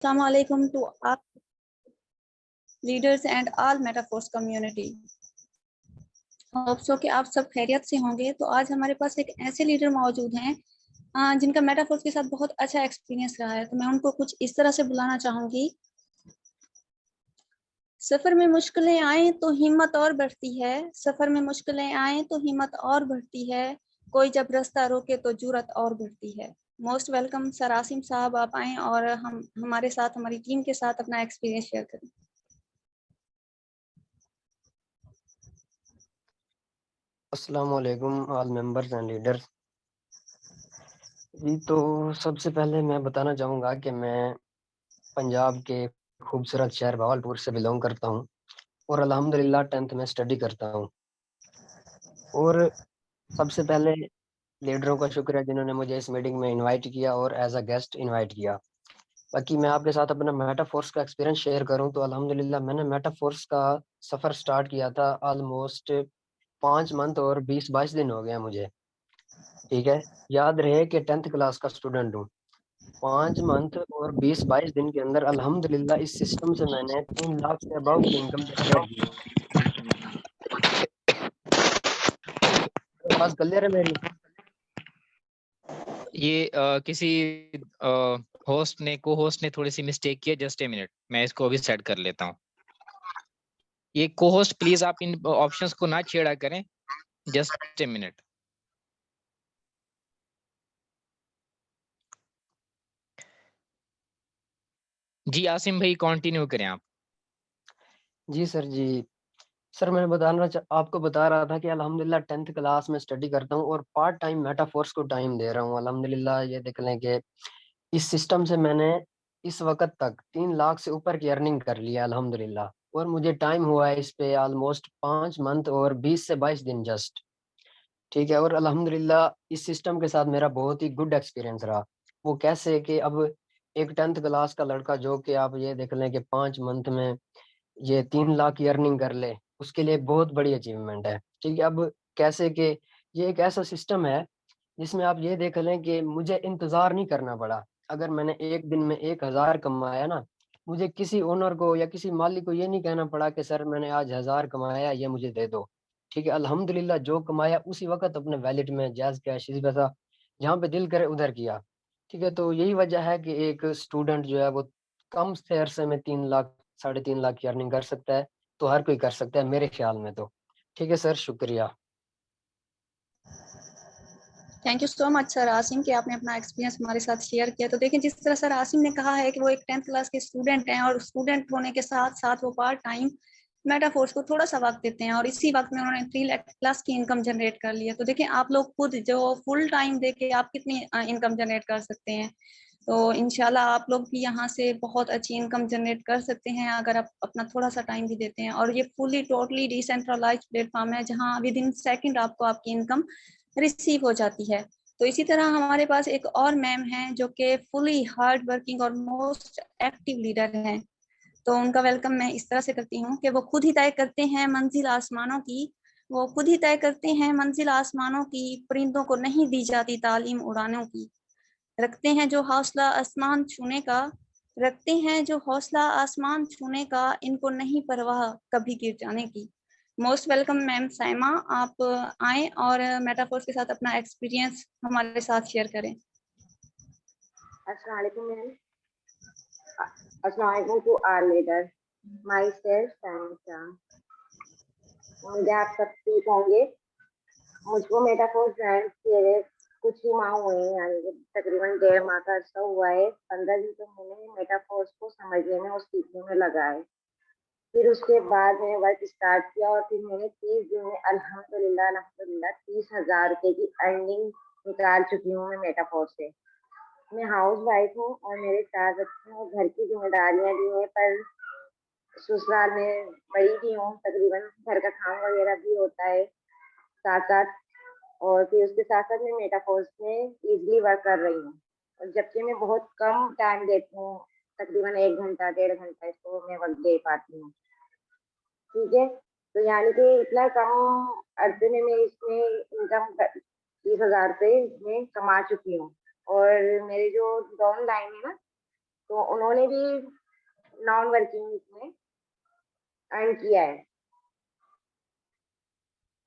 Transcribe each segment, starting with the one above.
Assalamualaikum to all leaders and all Metaforce community. Hope so कि आप सब खैरियत से होंगे। तो आज हमारे पास एक ऐसे लीडर मौजूद हैं जिनका मेटाफोर्स के साथ बहुत अच्छा एक्सपीरियंस रहा है। तो मैं उनको कुछ इस तरह से बुलाना चाहूंगी। सफर में मुश्किलें आए तो हिम्मत और बढ़ती है, सफर में मुश्किलें आए तो हिम्मत और बढ़ती है, कोई जब रास्ता रोके तो जुर्रत और बढ़ती है। मोस्ट वेलकम सर आसिम साहब, आप आए और हम हमारे साथ हमारी टीम के साथ अपना एक्सपीरियंस शेयर करें। अस्सलाम वालेकुम ऑल मेंबर्स एंड लीडर्स। जी, तो सबसे पहले मैं बताना चाहूँगा कि मैं पंजाब के खूबसूरत शहर भावलपुर से बिलोंग करता हूँ और अल्हम्दुलिल्लाह 10th में स्टडी करता हूँ। और सबसे पहले लीडरों का शुक्र है जिन्होंने मुझे इस मीटिंग में इनवाइट किया और एज अ गेस्ट इनवाइट किया। बाकी मैं आपके साथ अपना मेटाफोर्स का एक्सपीरियंस शेयर करूँ तो अल्हम्दुलिल्लाह मैंने मेटाफोर्स का सफ़र स्टार्ट किया था ऑलमोस्ट 5 मंथ और 20-22 दिन हो गए हैं मुझे। ठीक है, याद रहे कि 10th क्लास का स्टूडेंट हूँ। 5 मंथ और 20-22 दिन के अंदर अल्हम्दुलिल्लाह इस सिस्टम से मैंने 3 लाख से अबव की इनकम जनरेट की। आवाज क्लियर है मेरी? ये किसी होस्ट ने को होस्ट ने थोड़ी सी मिस्टेक की है। जस्ट ए मिनट, मैं इसको अभी सेट कर लेता हूँ। ये को होस्ट प्लीज आप इन ऑप्शंस को ना छेड़ा करें। Just a minute. जी आसिम भाई कंटिन्यू करें आप। जी सर जी। सर मैं आपको बता रहा था कि अल्हम्दुलिल्लाह 10th क्लास में स्टडी करता हूँ और पार्ट टाइम मेटाफोर्स को टाइम दे रहा हूँ। अल्हम्दुलिल्लाह ये देख लें कि इस सिस्टम से मैंने इस वक़्त तक 3 लाख से ऊपर की अर्निंग कर ली है अल्हम्दुलिल्लाह। और मुझे टाइम हुआ है इस पे ऑलमोस्ट 5 मंथ और 20 से 22 दिन जस्ट। ठीक है, और अल्हम्दुलिल्लाह इस सिस्टम के साथ मेरा बहुत ही गुड एक्सपीरियंस रहा। वो कैसे कि अब एक 10th क्लास का लड़का जो कि आप ये देख लें कि 5 मंथ में ये 3 लाख की अर्निंग कर ले, उसके लिए बहुत बड़ी अचीवमेंट है। ठीक है, अब कैसे कि ये एक ऐसा सिस्टम है जिसमें आप ये देख लें कि मुझे इंतज़ार नहीं करना पड़ा। अगर मैंने एक दिन में 1000 कमाया ना, मुझे किसी ओनर को या किसी मालिक को ये नहीं कहना पड़ा कि सर मैंने आज 1000 कमाया, ये मुझे दे दो। ठीक है, अल्हम्दुलिल्लाह जो कमाया उसी वक़्त अपने वॉलेट में जैज़ कैश इसी पैसा जहाँ पे दिल करे उधर किया। ठीक है, तो यही वजह है कि एक स्टूडेंट जो है वो कम से अरसे में 3 लाख, साढ़े 3 लाख की अर्निंग कर सकता है, तो हर कोई कर सकता है मेरे ख़्याल में तो। ठीक है सर, शुक्रिया। Thank you so much sir Asim कि आपने अपना एक्सपीरियंस हमारे साथ शेयर किया। तो देखिए, जिस तरह सर आसिम ने कहा है कि वो एक 10th क्लास के स्टूडेंट हैं और स्टूडेंट होने के साथ साथ वो पार्ट टाइम मेटाफोर्स को थोड़ा सा वक्त देते हैं और इसी वक्त में उन्होंने 3 लाख प्लस की इनकम जनरेट कर ली है। तो देखिए, आप लोग खुद जो फुल टाइम देके आप कितनी इनकम जनरेट कर सकते हैं। तो इंशाल्लाह आप लोग भी यहाँ से बहुत अच्छी इनकम जनरेट कर सकते हैं अगर आप अपना थोड़ा सा टाइम भी देते हैं। और ये फुली टोटली डिसेंट्रलाइज्ड प्लेटफॉर्म है जहाँ विद इन सेकंड आपको आपकी इनकम रिसीव हो जाती है। तो इसी तरह हमारे पास एक और मैम हैं जो कि फुली हार्ड वर्किंग और मोस्ट एक्टिव लीडर हैं। तो उनका वेलकम मैं इस तरह से करती हूँ कि वो खुद ही तय करते हैं मंजिल आसमानों की, वो खुद ही तय करते हैं मंजिल आसमानों की, परिंदों को नहीं दी जाती तालीम उड़ानों की। रखते हैं जो हौसला आसमान छूने का, रखते हैं जो हौसला आसमान छूने का, इनको नहीं परवाह कभी गिर जाने की। मोस्ट वेलकम मैम साइमा, आप आए और मेटाफोर्स के साथ अपना एक्सपीरियंस हमारे साथ शेयर करें। अस्सलाम वालेकुम मैम। अस्सलाम वालेकुम to our leader, myself Saima. उम्मीद है आप सब ठीक होंगे। मुझको मेटाफोर्स ज्वाइन किए हुए कुछ ही माह हुए हैं, यानी कि तकरीबन 1.5 माह का अर्सा हुआ है। 15 दिन तो मैंने मेटाफोर्स को समझने में और सीखने में लगा है। फिर उसके बाद मैंने वर्क स्टार्ट किया और फिर मैंने 30 दिन में अल्हम्दुलिल्लाह 30,000 रुपये की अर्निंग निकाल चुकी हूँ मैं मेटाफोर्स से। मैं हाउस वाइफ हूँ और मेरे 4 बच्चे हैं और घर की जिम्मेदारियां भी हैं, पर ससुराल में बड़ी भी हूँ, तकरीबन घर का काम वगैरह भी होता है साथ साथ। और फिर उसके साथ साथ मैं मेटाफोर्स में इजली वर्क कर रही हूँ, और जबकि मैं बहुत कम टाइम देती हूँ, तकरीबन 1 घंटा 1.5 घंटा इसको मैं वक्त दे पाती हूँ। ठीक है, तो यानी कि इतना कम अर्से में मैं इसमें इनकम 30,000 रुपये में कमा चुकी हूँ। और मेरे जो डाउन लाइन है ना, तो उन्होंने भी नॉन वर्किंग में अर्न किया है।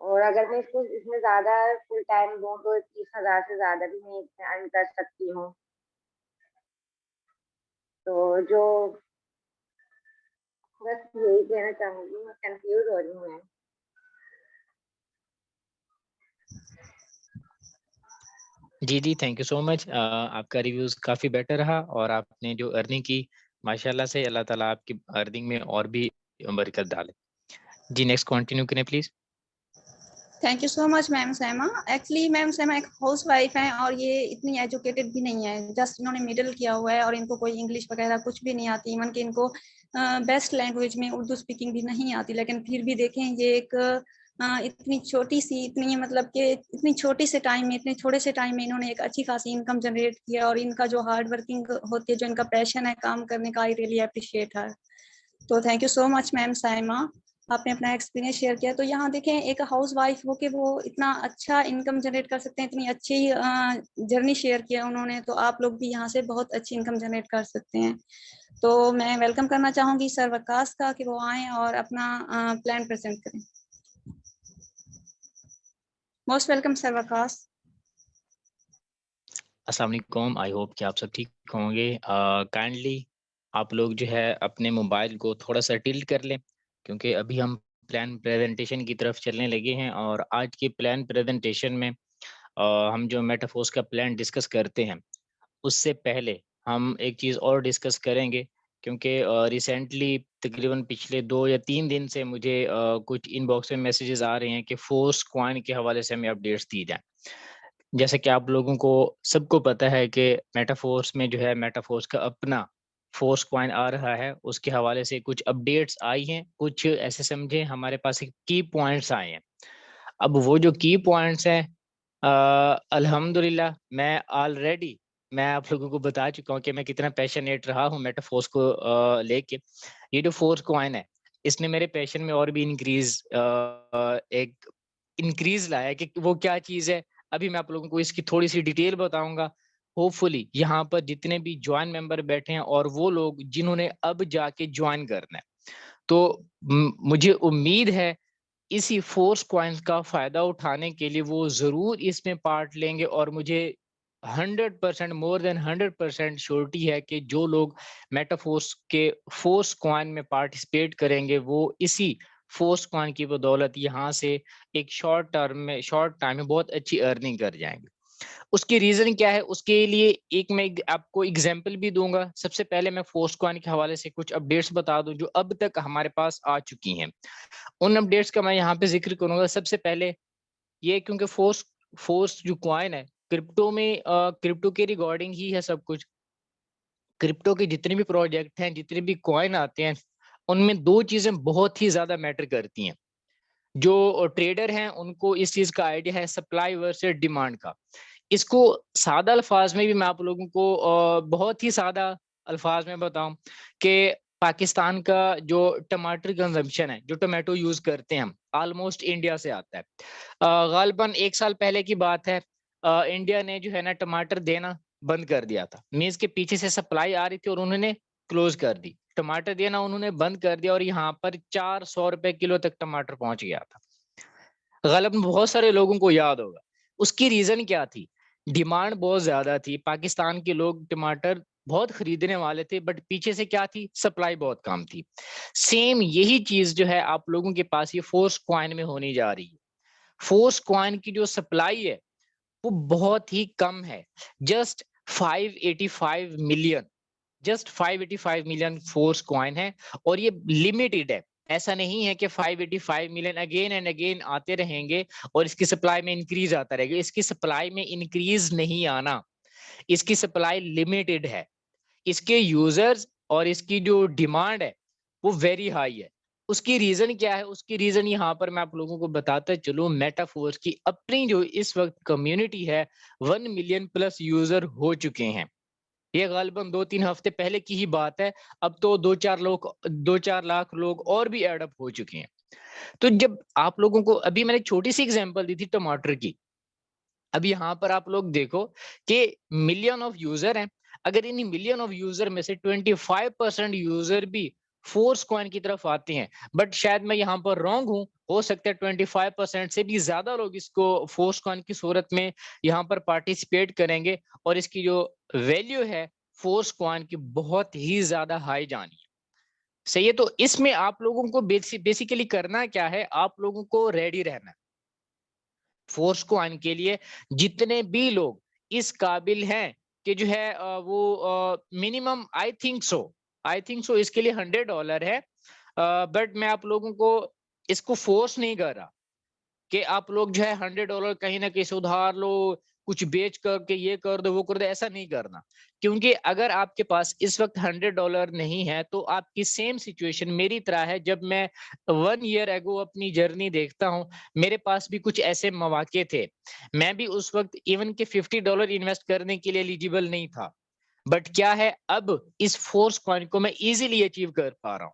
और अगर मैं इसको इसमें ज़्यादा फुल टाइम दूँ तो 30,000 से ज़्यादा भी मैं इसमें अर्न कर सकती हूँ। तो जो बस यही कहना चाहूँगी, मैं कंफ्यूज हो रही हूँ मैं। जी, थैंक यू सो मच। आपका रिव्यूज़ काफ़ी बेटर रहा और आपने जो अर्निंग की, माशाल्लाह से अल्लाह ताला आपकी अर्निंग में और भी बरकत डाले। जी, नेक्स्ट कंटिन्यू करें please. Thank you so much ma'am सैमा। एक्चुअली मैम सैमा एक हाउस वाइफ हैं और ये इतनी एजुकेटेड भी नहीं है, जस्ट इन्होंने मिडिल किया हुआ है और इनको कोई इंग्लिश वगैरह कुछ भी नहीं आती, इवन कि इनको बेस्ट लैंग्वेज में उर्दू स्पीकिंग भी नहीं आती, लेकिन फिर भी देखें ये एक इतनी छोटी सी, इतनी मतलब कि इतनी छोटी से टाइम में, इतने थोड़े से टाइम में इन्होंने एक अच्छी खासी इनकम जनरेट किया और इनका जो हार्ड वर्किंग होती है, जो इनका पैशन है काम करने का, आई रियली अप्रिशिएट है। तो thank you so much ma'am Saima, आपने अपना एक्सपीरियंस शेयर किया। तो यहाँ देखें एक हाउस वाइफ हो के वो इतना अच्छा इनकम जनरेट कर सकते हैं, इतनी अच्छी जर्नी शेयर किया उन्होंने, तो आप लोग भी यहाँ से बहुत अच्छी इनकम जनरेट कर सकते हैं। तो मैं वेलकम करना चाहूँगी सर वकास का कि वो आएँ और अपना प्लान प्रेजेंट करें। Most welcome sir Waqas. अस्सलाम वालेकुम, आई होप कि आप सब ठीक होंगे। काइंडली आप लोग जो है अपने मोबाइल को थोड़ा-सा टिल्ट कर लें, क्योंकि अभी हम प्लान प्रेज़ेंटेशन की तरफ चलने लगे हैं और आज के प्लान प्रेज़ेंटेशन में हम जो मेटाफोर्स का प्लान डिस्कस करते हैं, उससे पहले हम एक चीज़ और डिस्कस करेंगे, क्योंकि रिसेंटली तकरीबन पिछले 2 या 3 दिन से मुझे कुछ इनबॉक्स में मैसेजेस आ रहे हैं कि फोर्स कॉइन के हवाले से हमें अपडेट्स दी जाएँ। जैसे कि आप लोगों को सबको पता है कि मेटाफोर्स में जो है मेटाफोर्स का अपना फोर्स कॉइन आ रहा है, उसके हवाले से कुछ अपडेट्स आई हैं, कुछ ऐसे समझें हमारे पास एक की पॉइंट्स आए हैं। अब वो जो की पॉइंट्स हैं अल्हम्दुलिल्लाह मैं आप लोगों को बता चुका हूँ कि मैं कितना पैशनेट रहा हूँ मेटाफोर्स को लेके। ये जो फोर्स कॉइन है, इसने मेरे पैशन में और भी एक इंक्रीज़ लाया है कि वो क्या चीज़ है, अभी मैं आप लोगों को इसकी थोड़ी-सी डिटेल बताऊँगा। होपफुली यहाँ पर जितने भी जॉइन मेंबर बैठे हैं और वो लोग जिन्होंने अब जाके जॉइन करना है, तो मुझे उम्मीद है इसी फोर्स कॉइन्स का फ़ायदा उठाने के लिए वो ज़रूर इसमें पार्ट लेंगे और मुझे 100% मोर देन 100% श्योरिटी है कि जो लोग मेटाफोर्स के फोर्स कॉइन में पार्टिसिपेट करेंगे, वो इसी फोर्स कॉइन की बदौलत यहाँ से एक शॉर्ट टाइम में बहुत अच्छी अर्निंग कर जाएँगे। उसकी रीज़न क्या है? उसके लिए एक मैं आपको एग्ज़ाम्पल भी दूँगा। सबसे पहले मैं फोर्स कॉइन के हवाले से कुछ अपडेट्स बता दूँ, जो अब तक हमारे पास आ चुकी हैं। उन अपडेट्स का मैं यहाँ पे ज़िक्र करूँगा। सबसे पहले ये, क्योंकि फोर्स फोर्स जो कॉइन है, क्रिप्टो के रिगार्डिंग ही है सब कुछ। क्रिप्टो के जितने भी प्रोजेक्ट हैं, जितने भी कॉइन आते हैं, उनमें 2 चीज़ें बहुत ही ज़्यादा मैटर करती हैं। जो ट्रेडर हैं, उनको इस चीज़ का आइडिया है सप्लाई वर्सेस डिमांड का। इसको सादा अल्फाज में भी मैं आप लोगों को बहुत ही सादा अल्फाज में बताऊं कि पाकिस्तान का जो टमाटर कंजम्पशन है, जो टोमेटो यूज करते हैं हम, ऑलमोस्ट इंडिया से आता है। गालिबन 1 साल पहले की बात है, इंडिया ने जो है ना टमाटर देना बंद कर दिया था। मीन्स के पीछे से सप्लाई आ रही थी और उन्होंने क्लोज कर दी, टमाटर देना उन्होंने बंद कर दिया और यहाँ पर 400 रुपए किलो तक टमाटर पहुंच गया था। गालिबन बहुत सारे लोगों को याद होगा। उसकी रीजन क्या थी? डिमांड बहुत ज्यादा थी, पाकिस्तान के लोग टमाटर बहुत खरीदने वाले थे, बट पीछे से क्या थी? सप्लाई बहुत कम थी। सेम यही चीज जो है आप लोगों के पास ये फोर्स कॉइन में होने जा रही है। फोर्स कॉइन की जो सप्लाई है वो बहुत ही कम है, just 585 million, just 585 million force coin है और ये लिमिटेड है। ऐसा नहीं है कि 585 मिलियन अगेन एंड अगेन आते रहेंगे और इसकी सप्लाई में इंक्रीज आता रहेगा। इसकी सप्लाई में इंक्रीज नहीं आना, इसकी सप्लाई लिमिटेड है। इसके यूजर्स और इसकी जो डिमांड है वो वेरी हाई है। उसकी रीजन क्या है? उसकी रीजन यहाँ पर मैं आप लोगों को बताता चलूं, मेटाफोर्स की अपनी जो इस वक्त कम्युनिटी है, 1 मिलियन प्लस यूजर हो चुके हैं। ये गालिबन 2-3 हफ्ते पहले की ही बात है। अब तो 2-4 लाख लोग और भी एड अप हो चुके हैं। तो जब आप लोगों को, अभी मैंने छोटी सी एग्जांपल दी थी टमाटर की, अब यहाँ पर आप लोग देखो कि मिलियन ऑफ यूजर हैं। अगर इन मिलियन ऑफ यूजर में से 25% यूजर भी फोर्स कॉइन की तरफ आते हैं, बट शायद मैं यहाँ पर रॉन्ग हूँ, हो सकता है 25% से भी ज्यादा लोग इसको फोर्स कॉइन की सूरत में यहाँ पर पार्टिसिपेट करेंगे और इसकी जो वैल्यू है फोर्स कॉइन की बहुत ही ज्यादा हाई जानी है। सही है, तो इसमें आप लोगों को बेसिकली करना क्या है, आप लोगों को रेडी रहना है फोर्स कॉइन के लिए। जितने भी लोग इस काबिल हैं कि जो है वो मिनिमम आई थिंक सो इसके लिए $100 है, बट मैं आप लोगों को इसको फोर्स नहीं कर रहा कि आप लोग जो है $100 कहीं ना कहीं से उधार लो, कुछ बेच करके ये कर दो वो कर दो, ऐसा नहीं करना। क्योंकि अगर आपके पास इस वक्त $100 नहीं है तो आपकी सेम सिचुएशन मेरी तरह है। जब मैं 1 ईयर एगो अपनी जर्नी देखता हूँ, मेरे पास भी कुछ ऐसे मौके थे, मैं भी उस वक्त इवन के $50 इन्वेस्ट करने के लिए एलिजिबल नहीं था, बट क्या है अब इस फोर्स कॉइन को मैं इजीली अचीव कर पा रहा हूँ।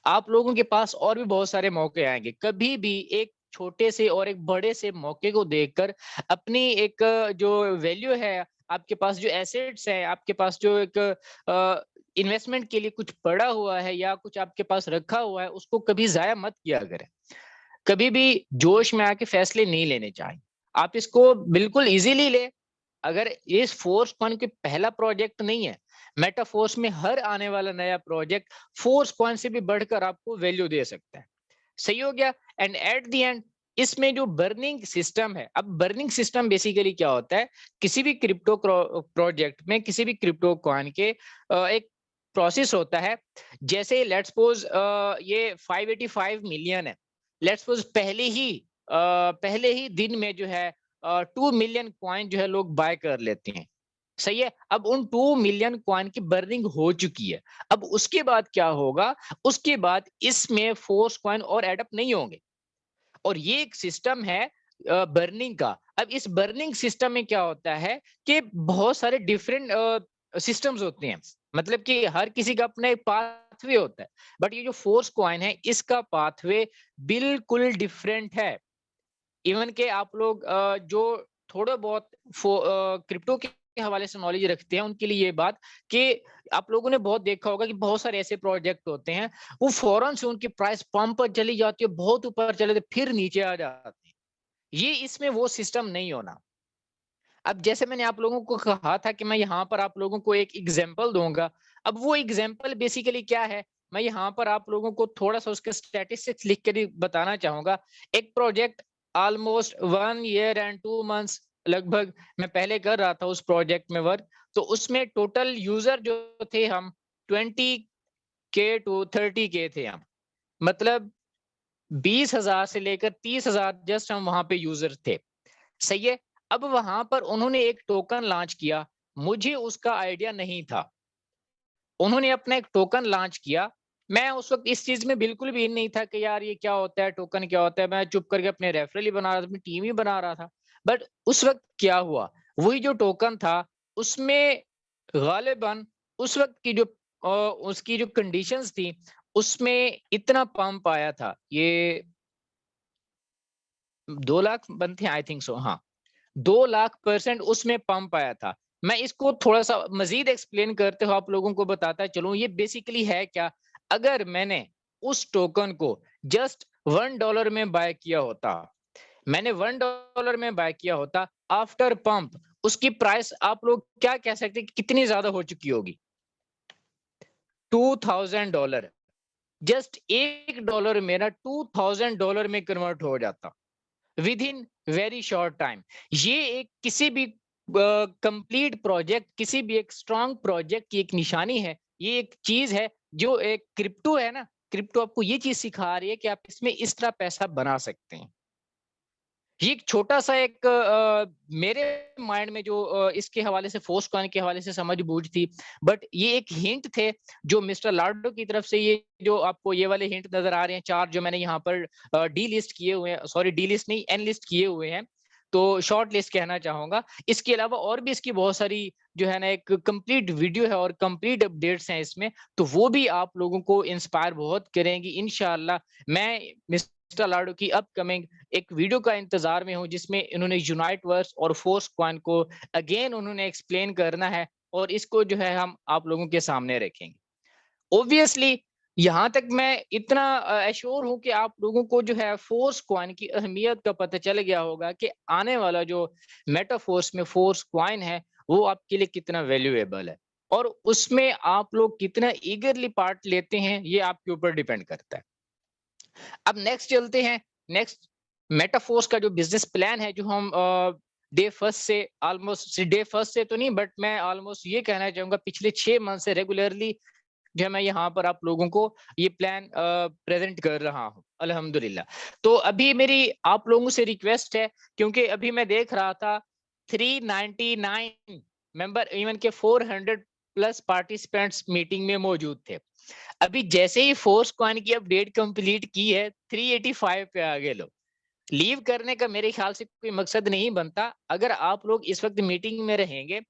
आप लोगों के पास और भी बहुत सारे मौके आएंगे। कभी भी एक छोटे से और एक बड़े से मौके को देखकर अपनी एक जो वैल्यू है, आपके पास जो एसेट्स है, आपके पास जो एक इन्वेस्टमेंट के लिए कुछ पड़ा हुआ है या कुछ आपके पास रखा हुआ है, उसको कभी जाया मत किया करें। कभी भी जोश में आके फैसले नहीं लेने चाहिए। आप इसको बिल्कुल इजीली ले। अगर ये फोर्स कॉइन के पहला प्रोजेक्ट नहीं है, मेटाफोर्स में हर आने वाला नया प्रोजेक्ट फोर्स कॉइन से भी बढ़कर आपको वैल्यू दे सकता है। सही हो गया। एंड एट द एंड इसमें जो बर्निंग सिस्टम है, अब बर्निंग सिस्टम बेसिकली क्या होता है, किसी भी क्रिप्टो प्रोजेक्ट में, किसी भी क्रिप्टो कॉइन के एक प्रोसेस होता है। जैसे लेट्स सपोज ये 585 मिलियन है, लेट्स सपोज पहले ही दिन में जो है 2 मिलियन कॉइन जो है लोग बाय कर लेते हैं। सही है, अब उन 2 मिलियन कॉइन की बर्निंग हो चुकी है। अब उसके बाद क्या होगा, उसके बाद इसमें फोर्स कॉइन और एडअप नहीं होंगे, और ये एक सिस्टम है बर्निंग का। अब इस बर्निंग सिस्टम में क्या होता है कि बहुत सारे डिफरेंट सिस्टम्स होते हैं, मतलब कि हर किसी का अपना एक पाथवे होता है, बट ये जो फोर्स कॉइन है इसका पाथवे बिल्कुल डिफरेंट है। इवन के आप लोग जो थोड़ा बहुत क्रिप्टो के हवाले से नॉलेज रखते हैं उनके लिए ये बात कि आप लोगों ने बहुत देखा होगा कि बहुत सारे ऐसे प्रोजेक्ट होते हैं, वो फौरन से उनकी प्राइस पंप पर चली जाती है, बहुत ऊपर चले जाते फिर नीचे आ जाती है। ये इसमें वो सिस्टम नहीं होना। अब जैसे मैंने आप लोगों को कहा था कि मैं यहाँ पर आप लोगों को एक एग्जाम्पल दूंगा। अब वो एग्जाम्पल बेसिकली क्या है, मैं यहाँ पर आप लोगों को थोड़ा सा उसके स्टैटिस्टिक्स लिख कर बताना चाहूंगा। एक project almost 1 year and 2 months लगभग मैं पहले कर रहा था उस प्रोजेक्ट में वर्क, तो उसमें टोटल यूजर जो थे हम 20K to 30K थे हम, मतलब 20,000 से लेकर 30,000 जस्ट हम वहां पे यूजर थे। सही है। अब वहां पर उन्होंने एक टोकन लॉन्च किया, मुझे उसका आइडिया नहीं था। उन्होंने अपना एक टोकन लॉन्च किया, मैं उस वक्त इस चीज में बिल्कुल भी इन नहीं था कि यार ये क्या होता है, टोकन क्या होता है। मैं चुप करके अपने रेफरल ही बना रहा था, अपनी टीम ही बना रहा था। बट उस वक्त क्या हुआ, वही जो टोकन था उसमें गालिबन उस वक्त की जो उसकी जो कंडीशंस थी उसमें इतना पंप आया था, ये 2 लाख बनते हैं आई थिंक सो, हाँ 2 लाख% उसमें पंप आया था। मैं इसको थोड़ा सा मजीद एक्सप्लेन करते हुए आप लोगों को बताता चलूं, ये बेसिकली है क्या। अगर मैंने उस टोकन को जस्ट $1 में बाय किया होता, मैंने $1 में बाय किया होता, आफ्टर पंप उसकी प्राइस आप लोग क्या कह सकते हैं कितनी ज्यादा हो चुकी होगी, $2,000। जस्ट $1 मेरा $2,000 में कन्वर्ट हो जाता with in very short time. ये एक किसी भी कंप्लीट प्रोजेक्ट, किसी भी एक स्ट्रॉन्ग प्रोजेक्ट की एक निशानी है। ये एक चीज है जो एक क्रिप्टो है ना, क्रिप्टो आपको ये चीज सिखा रही है कि आप इसमें इस तरह पैसा बना सकते हैं। ये एक छोटा सा एक मेरे माइंड में जो इसके हवाले से फोर्स कॉइन के हवाले से समझ बूझ थी, बट ये एक हिंट थे जो मिस्टर लार्डो की तरफ से, ये जो आपको ये वाले हिंट नजर आ रहे हैं 4 जो मैंने यहाँ पर डी लिस्ट किए हुए हैं, सॉरी डी लिस्ट नहीं एन लिस्ट किए हुए हैं, तो शॉर्ट लिस्ट कहना चाहूंगा। इसके अलावा और भी इसकी बहुत सारी जो है ना एक कंप्लीट वीडियो है और कंप्लीट अपडेट्स हैं इसमें, तो वो भी आप लोगों को इंस्पायर बहुत करेंगी इंशाल्लाह। मैं मिस्टर लार्डो की अपकमिंग एक वीडियो का इंतजार में हूं जिसमें इन्होंने यूनाइट वर्स और फोर्स कॉइन को अगेन उन्होंने एक्सप्लेन करना है और इसको जो है हम आप लोगों के सामने रखेंगे। ऑब्वियसली यहाँ तक मैं इतना एश्योर हूं कि आप लोगों को जो है फोर्स कॉइन की अहमियत का पता चल गया होगा कि आने वाला जो मेटाफोर्स में फोर्स कॉइन है वो आपके लिए कितना वैल्यूएबल है और उसमें आप लोग कितना ईगरली पार्ट लेते हैं ये आपके ऊपर डिपेंड करता है। अब नेक्स्ट चलते हैं। नेक्स्ट मेटाफोर्स का जो बिजनेस प्लान है जो हम डे फर्स्ट से तो नहीं बट मैं ऑलमोस्ट ये कहना चाहूंगा पिछले 6 मंथ से रेगुलरली जो मैं यहाँ पर आप लोगों को ये प्लान प्रेजेंट कर रहा हूँ अल्हम्दुलिल्लाह। तो अभी मेरी आप लोगों से रिक्वेस्ट है क्योंकि अभी मैं देख रहा था 399 मेंबर इवन के 400 प्लस पार्टिसिपेंट्स मीटिंग में मौजूद थे। अभी जैसे ही फोर्स कॉइन की अपडेट कंप्लीट की है 385 पे आ गए लोग। लीव करने का मेरे ख्याल से कोई मकसद नहीं बनता अगर आप लोग इस वक्त मीटिंग में रहेंगे।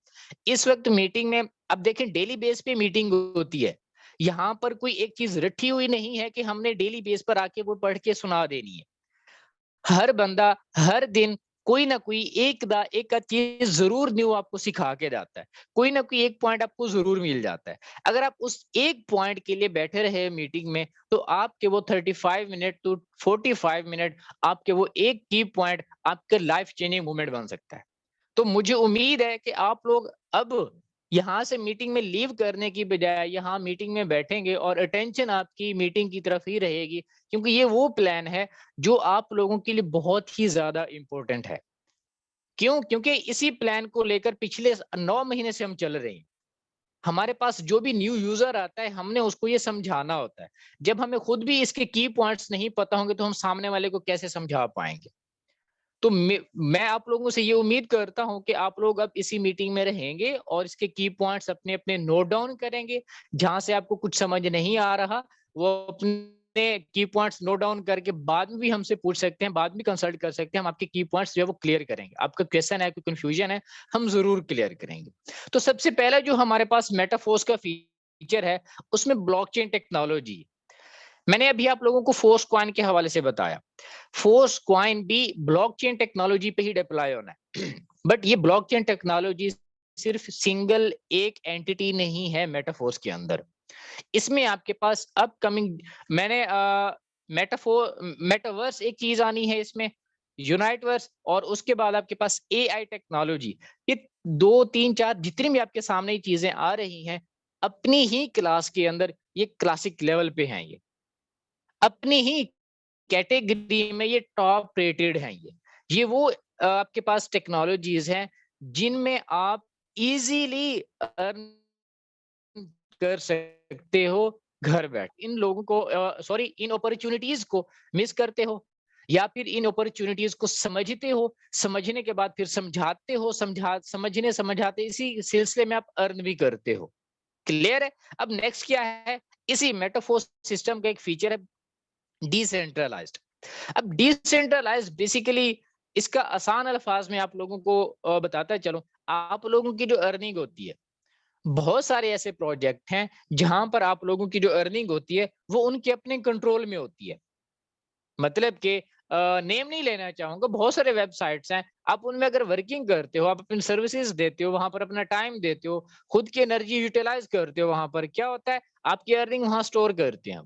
इस वक्त मीटिंग में अब देखें डेली बेस पे मीटिंग होती है। यहाँ पर कोई एक चीज रखी हुई नहीं है कि हमने डेली बेस पर आके वो पढ़ के सुना देनी है। हर बंदा हर दिन कोई ना कोई एक चीज जरूर न्यू आपको सिखा के जाता है। कोई ना कोई एक पॉइंट आपको जरूर मिल जाता है। अगर आप उस एक पॉइंट के लिए बैठे रहे मीटिंग में तो आपके वो 35 मिनट टू 45 मिनट आपके वो एक की पॉइंट आपके लाइफ चेंजिंग मोमेंट बन सकता है। तो मुझे उम्मीद है कि आप लोग अब यहाँ से मीटिंग में लीव करने की बजाय यहाँ मीटिंग में बैठेंगे और अटेंशन आपकी मीटिंग की तरफ ही रहेगी क्योंकि ये वो प्लान है जो आप लोगों के लिए बहुत ही ज्यादा इंपॉर्टेंट है। क्यों? क्योंकि इसी प्लान को लेकर पिछले 9 महीने से हम चल रहे हैं। हमारे पास जो भी न्यू यूजर आता है हमने उसको ये समझाना होता है। जब हमें खुद भी इसके की पॉइंट्स नहीं पता होंगे तो हम सामने वाले को कैसे समझा पाएंगे। तो मैं आप लोगों से ये उम्मीद करता हूं कि आप लोग अब इसी मीटिंग में रहेंगे और इसके की पॉइंट्स अपने अपने नोट डाउन करेंगे। जहां से आपको कुछ समझ नहीं आ रहा वो अपने की पॉइंट्स नोट डाउन करके बाद में भी हमसे पूछ सकते हैं, बाद में कंसल्ट कर सकते हैं। हम आपके की पॉइंट्स जो है वो क्लियर करेंगे। आपका क्वेश्चन है, कोई कंफ्यूजन है, हम जरूर क्लियर करेंगे। तो सबसे पहला जो हमारे पास मेटाफोर्स का फीचर है उसमें ब्लॉकचेन टेक्नोलॉजी। मैंने अभी आप लोगों को फोर्स कॉइन के हवाले से बताया। फोर्स कॉइन भी ब्लॉकचेन टेक्नोलॉजी पे ही डिप्लॉय होना है। बट ये ब्लॉकचेन टेक्नोलॉजी सिर्फ सिंगल एक एंटिटी नहीं है मेटाफोर्स के अंदर। इसमें आपके पास अपकमिंग मैंने मेटावर्स एक चीज आनी है इसमें, यूनाइटवर्स, और उसके बाद आपके पास एआई टेक्नोलॉजी। ये 2 3 4 जितनी भी आपके सामने ये चीजें आ रही हैं अपनी ही क्लास के अंदर ये क्लासिक लेवल पे हैं। अपनी ही कैटेगरी में ये टॉप रेटेड हैं। ये वो आपके पास टेक्नोलॉजीज हैं जिनमें आप इजीली अर्न कर सकते हो घर बैठ। इन लोगों को इन अपॉर्चुनिटीज को मिस करते हो या फिर इन अपॉर्चुनिटीज को समझते हो, समझने के बाद फिर समझाते हो, समझाते इसी सिलसिले में आप अर्न भी करते हो। क्लियर है? अब नेक्स्ट क्या है, इसी मेटाफोर सिस्टम का एक फीचर है डिसेंट्रलाइज्ड। अब डिसेंट्रलाइज्ड बेसिकली इसका आसान अल्फाज में आप लोगों को बताता चलो। आप लोगों की जो अर्निंग होती है, बहुत सारे ऐसे प्रोजेक्ट हैं जहां पर आप लोगों की जो अर्निंग होती है वो उनके अपने कंट्रोल में होती है। मतलब कि नेम नहीं लेना चाहूंगा, बहुत सारे वेबसाइट्स हैं, आप उनमें अगर वर्किंग करते हो, आप अपनी सर्विसेज देते हो, वहां पर अपना टाइम देते हो, खुद की एनर्जी यूटिलाइज करते हो, वहां पर क्या होता है आपकी अर्निंग वहां स्टोर करते हैं।